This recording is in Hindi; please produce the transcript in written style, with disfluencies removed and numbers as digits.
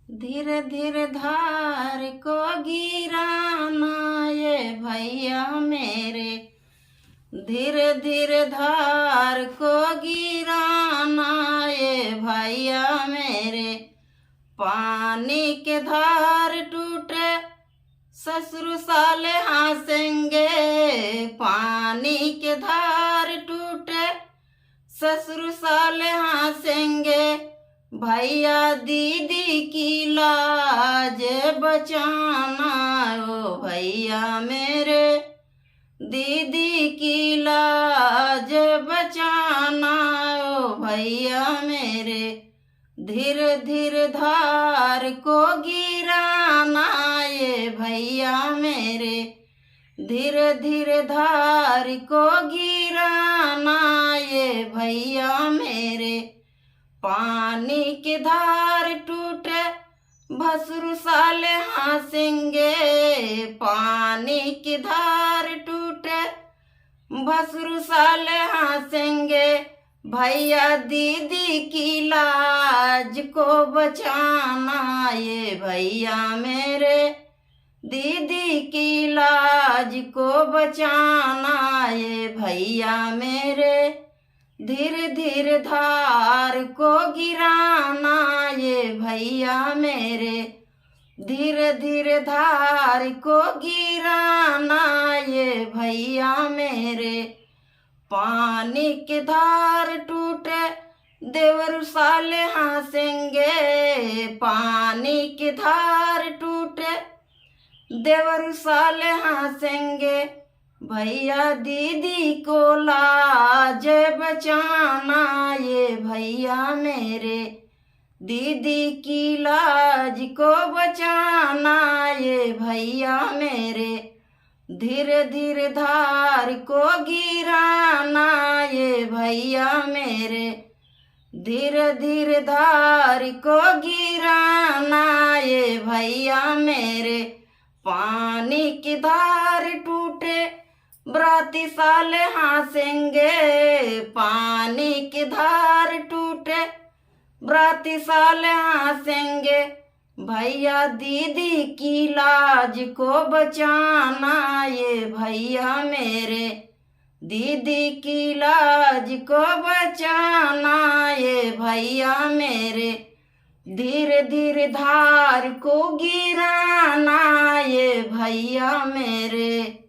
धीरे धीरे धार को गिराना ये भैया मेरे, धीरे धीरे धार को गिराना ये भैया मेरे। पानी के धार टूटे ससुर साले हंसेंगे, पानी के धार टूटे ससुर साले हंसेंगे। भैया दीदी की लाज बचाना ओ भैया मेरे, दीदी की लाज बचाना ओ भैया मेरे। धीरे धीरे धार को गिराना ये भैया मेरे, धीरे धीरे धार को गिराना ये भैया मेरे। पानी के धार टूटे भसुर साले हंसेंगे, पानी की धार टूटे भसुर साले हंसेंगे। भैया दीदी की लाज को बचाना ये भैया मेरे, दीदी की लाज को बचाना ये भैया मेरे। धीरे धीरे धार को गिराना ये भैया मेरे, धीरे धीरे धार को गिराना ये भैया मेरे। पानी के धार टूटे देवर साले हंसेंगे, पानी के धार टूटे देवर साले हंसेंगे। भैया दीदी को लाज बचाना ये भैया मेरे, दीदी की लाज को बचाना ये भैया मेरे। धीरे धीरे धार को गिराना ये भैया मेरे, धीरे धीरे धार को गिराना ये भैया मेरे। पानी की धार टूटे बराती साले हंसेंगे, पानी की धार टूटे बराती साले हंसेंगे। भैया दीदी की लाज को बचाना ये भैया मेरे, दीदी की लाज को बचाना ये भैया मेरे। धीरे धीरे धार को गिराना ये भैया मेरे।